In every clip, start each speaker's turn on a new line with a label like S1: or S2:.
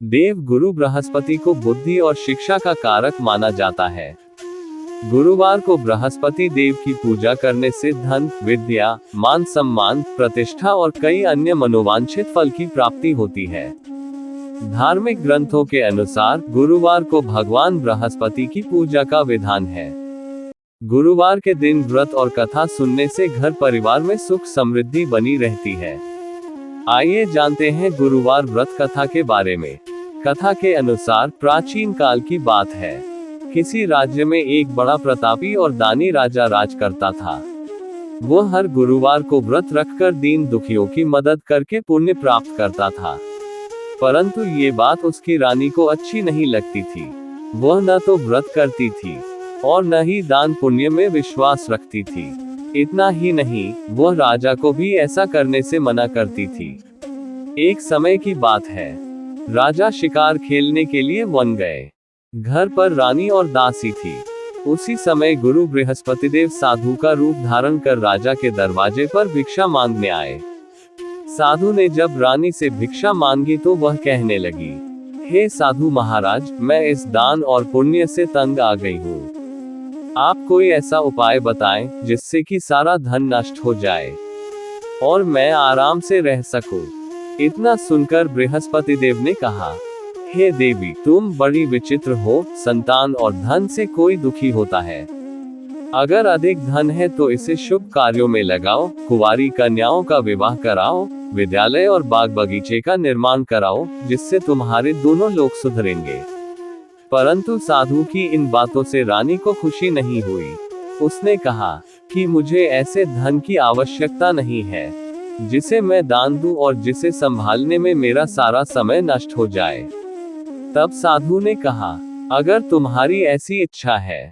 S1: देव गुरु बृहस्पति को बुद्धि और शिक्षा का कारक माना जाता है। गुरुवार को बृहस्पति देव की पूजा करने से धन, विद्या, मान सम्मान, प्रतिष्ठा और कई अन्य मनोवांछित फल की प्राप्ति होती है। धार्मिक ग्रंथों के अनुसार गुरुवार को भगवान बृहस्पति की पूजा का विधान है। गुरुवार के दिन व्रत और कथा सुनने से घर परिवार में सुख समृद्धि बनी रहती है। आइए जानते हैं गुरुवार व्रत कथा के बारे में। कथा के अनुसार प्राचीन काल की बात है। किसी राज्य में एक बड़ा प्रतापी और दानी राजा राज करता था। वह हर गुरुवार को व्रत रखकर दीन दुखियों की मदद करके पुण्य प्राप्त करता था। परंतु ये बात उसकी रानी को अच्छी नहीं लगती थी। वह न तो व्रत करती थी और न ही दान पुण्य में विश्वास रखती थी। इतना ही नहीं, वह राजा को भी ऐसा करने से मना करती थी। एक समय की बात है, राजा शिकार खेलने के लिए वन गए। घर पर रानी और दासी थी। उसी समय गुरु बृहस्पतिदेव साधु का रूप धारण कर राजा के दरवाजे पर भिक्षा मांगने आए। साधु ने जब रानी से भिक्षा मांगी तो वह कहने लगी, हे साधु महाराज, मैं इस दान और पुण्य से तंग आ गई हूँ। आप कोई ऐसा उपाय बताएं जिससे कि सारा धन नष्ट हो जाए और मैं आराम से रह सकूं। इतना सुनकर बृहस्पति देव ने कहा, हे देवी, तुम बड़ी विचित्र हो। संतान और धन से कोई दुखी होता है। अगर अधिक धन है तो इसे शुभ कार्यों में लगाओ, कुंवारी कन्याओं का विवाह कराओ, विद्यालय और बाग बगीचे का निर्माण कराओ, जिससे तुम्हारे दोनों लोग सुधरेंगे। परंतु साधु की इन बातों से रानी को खुशी नहीं हुई। उसने कहा कि मुझे ऐसे धन की आवश्यकता नहीं है जिसे मैं दान दूं और जिसे संभालने में मेरा सारा समय नष्ट हो जाए। तब साधु ने कहा, अगर तुम्हारी ऐसी इच्छा है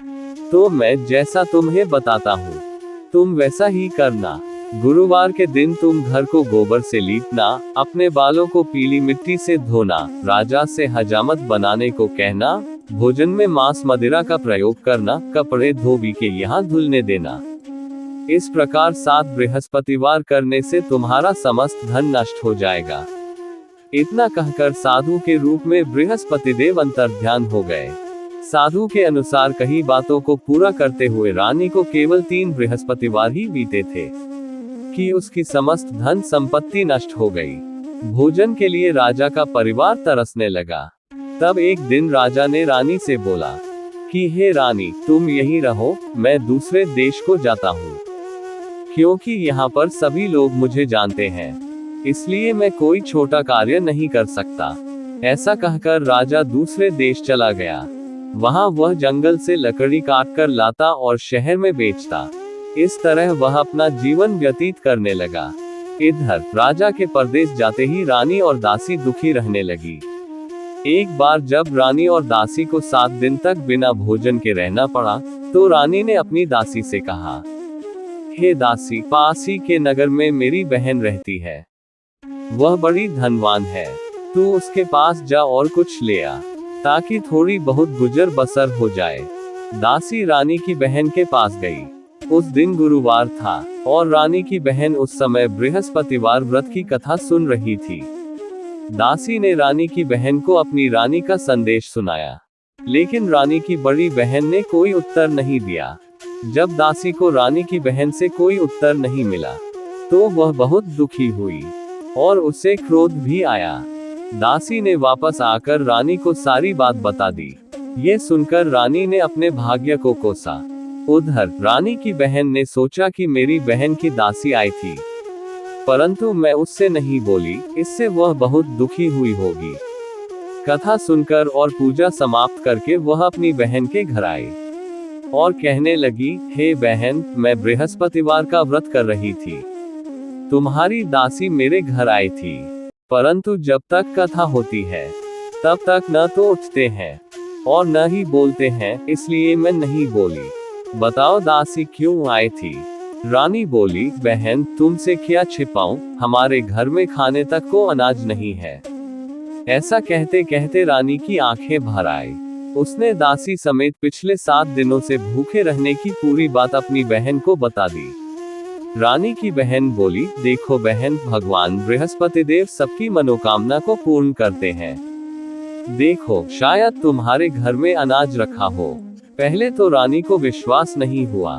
S1: तो मैं जैसा तुम्हें बताता हूँ तुम वैसा ही करना। गुरुवार के दिन तुम घर को गोबर से लीपना, अपने बालों को पीली मिट्टी से धोना, राजा से हजामत बनाने को कहना, भोजन में मांस मदिरा का प्रयोग करना, कपड़े धोबी के यहाँ धुलने देना। इस प्रकार 7 बृहस्पतिवार करने से तुम्हारा समस्त धन नष्ट हो जाएगा। इतना कहकर साधु के रूप में बृहस्पतिदेव अंतर्ध्यान हो गए। साधु के अनुसार कही बातों को पूरा करते हुए रानी को केवल 3 बृहस्पतिवार ही बीते थे कि उसकी समस्त धन संपत्ति नष्ट हो गई। भोजन के लिए राजा का परिवार तरसने लगा। तब एक दिन राजा ने रानी से बोला कि हे रानी, तुम यहीं रहो, मैं दूसरे देश को जाता हूँ, क्योंकि यहाँ पर सभी लोग मुझे जानते हैं, इसलिए मैं कोई छोटा कार्य नहीं कर सकता। ऐसा कहकर राजा दूसरे देश चला गया। वहां वह जंगल से लकड़ी काट कर लाता और शहर में बेचता। इस तरह वह अपना जीवन व्यतीत करने लगा। इधर राजा के परदेश जाते ही रानी और दासी दुखी रहने लगी। एक बार जब रानी और दासी को 7 दिन तक बिना भोजन के रहना पड़ा तो रानी ने अपनी दासी से कहा, हे दासी, पास ही के नगर में मेरी बहन रहती है। वह बड़ी धनवान है। तू उसके पास जा और कुछ ले आ, ताकि थोड़ी बहुत गुजर बसर हो जाए। दासी रानी की बहन के पास गई। उस दिन गुरुवार था और रानी की बहन उस समय बृहस्पतिवार व्रत की कथा सुन रही थी। दासी ने रानी की बहन को अपनी रानी का संदेश सुनाया, लेकिन रानी की बड़ी बहन ने कोई उत्तर नहीं दिया। जब दासी को रानी की बहन से कोई उत्तर नहीं मिला तो वह बहुत दुखी हुई और उसे क्रोध भी आया। दासी ने वापस आकर रानी को सारी बात बता दी। ये सुनकर रानी ने अपने भाग्य को कोसा। उधर रानी की बहन ने सोचा कि मेरी बहन की दासी आई थी, परंतु मैं उससे नहीं बोली, इससे वह बहुत दुखी हुई होगी। कथा सुनकर और पूजा समाप्त करके वह अपनी बहन के घर आई और कहने लगी, हे बहन, मैं बृहस्पतिवार का व्रत कर रही थी। तुम्हारी दासी मेरे घर आई थी, परंतु जब तक कथा होती है तब तक न तो उठते हैं और न ही बोलते हैं, इसलिए मैं नहीं बोली। बताओ दासी क्यों आई थी? रानी बोली, बहन, तुमसे क्या छिपाऊं, हमारे घर में खाने तक को अनाज नहीं है। ऐसा कहते कहते रानी की आंखें भर आई। उसने दासी समेत पिछले 7 दिनों से भूखे रहने की पूरी बात अपनी बहन को बता दी। रानी की बहन बोली, देखो बहन, भगवान बृहस्पतिदेव सबकी मनोकामना को पूर्ण करते हैं। देखो, शायद तुम्हारे घर में अनाज रखा हो। पहले तो रानी को विश्वास नहीं हुआ,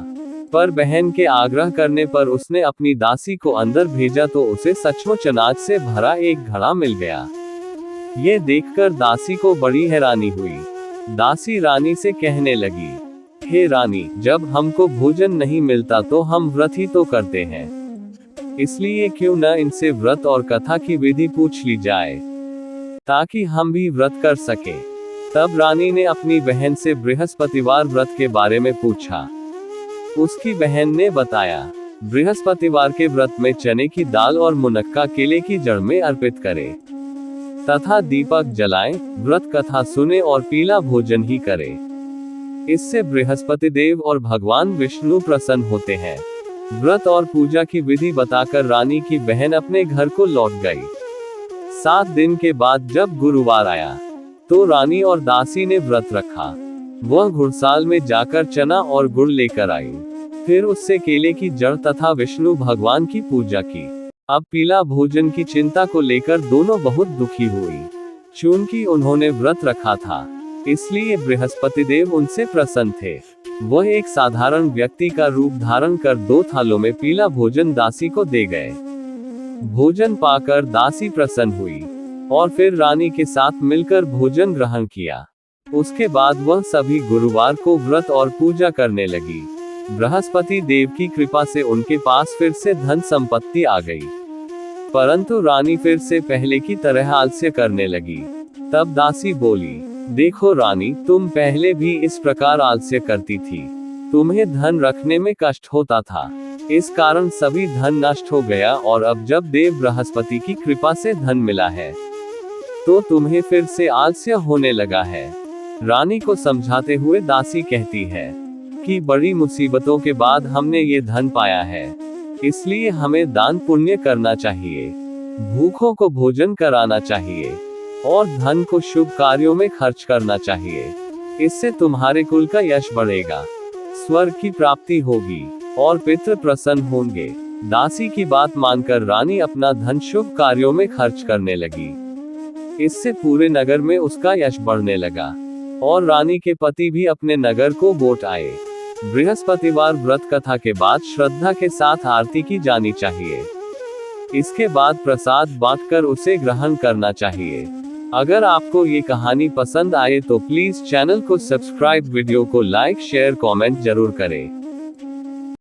S1: पर बहन के आग्रह करने पर उसने अपनी दासी को अंदर भेजा तो उसे सचमुच अनाज से भरा एक घड़ा मिल गया। ये देखकर दासी को बड़ी हैरानी हुई। दासी रानी से कहने लगी, हे रानी, जब हमको भोजन नहीं मिलता तो हम व्रत ही तो करते हैं, इसलिए क्यों न इनसे व्रत और कथा की विधि पूछ ली जाए, ताकि हम भी व्रत कर सके। तब रानी ने अपनी बहन से बृहस्पतिवार व्रत के बारे में पूछा। उसकी बहन ने बताया, बृहस्पतिवार के व्रत में चने की दाल और मुनक्का केले की जड़ में अर्पित करें, तथा दीपक जलाएं, व्रत कथा सुने और पीला भोजन ही करें। इससे बृहस्पति देव और भगवान विष्णु प्रसन्न होते हैं। व्रत और पूजा की विधि बताकर रानी की बहन अपने घर को लौट गई। 7 दिन के बाद जब गुरुवार आया, तो रानी और दासी ने व्रत रखा। वह घुड़साल में जाकर चना और गुड़ लेकर आई, फिर उससे केले की जड़ तथा विष्णु भगवान की पूजा की। अब पीला भोजन की चिंता को लेकर दोनों बहुत दुखी हुई। चूंकि उन्होंने व्रत रखा था, इसलिए बृहस्पति देव उनसे प्रसन्न थे। वह एक साधारण व्यक्ति का रूप धारण कर 2 थालों में पीला भोजन दासी को दे गए। भोजन पाकर दासी प्रसन्न हुई और फिर रानी के साथ मिलकर भोजन ग्रहण किया। उसके बाद वह सभी गुरुवार को व्रत और पूजा करने लगी। बृहस्पति देव की कृपा से उनके पास फिर से धन संपत्ति आ गई, परंतु रानी फिर से पहले की तरह आलस्य करने लगी। तब दासी बोली, देखो रानी, तुम पहले भी इस प्रकार आलस्य करती थी। तुम्हें धन रखने में कष्ट होता था, इस कारण सभी धन नष्ट हो गया, और अब जब देव बृहस्पति की कृपा से धन मिला है, तो तुम्हें फिर से आलस्य होने लगा है। रानी को समझाते हुए दासी कहती है कि बड़ी मुसीबतों के बाद हमने ये धन पाया है, इसलिए हमें दान पुण्य करना चाहिए, भूखों को भोजन कराना चाहिए और धन को शुभ कार्यों में खर्च करना चाहिए। इससे तुम्हारे कुल का यश बढ़ेगा, स्वर्ग की प्राप्ति होगी और पितृ प्रसन्न होंगे। दासी की बात मानकर रानी अपना धन शुभ कार्यों में खर्च करने लगी। इससे पूरे नगर में उसका यश बढ़ने लगा और रानी के पति भी अपने नगर को वोट आए। बृहस्पतिवार व्रत कथा के बाद श्रद्धा के साथ आरती की जानी चाहिए। इसके बाद प्रसाद बांटकर उसे ग्रहण करना चाहिए। अगर आपको ये कहानी पसंद आए तो प्लीज चैनल को सब्सक्राइब, वीडियो को लाइक, शेयर, कमेंट जरूर करें।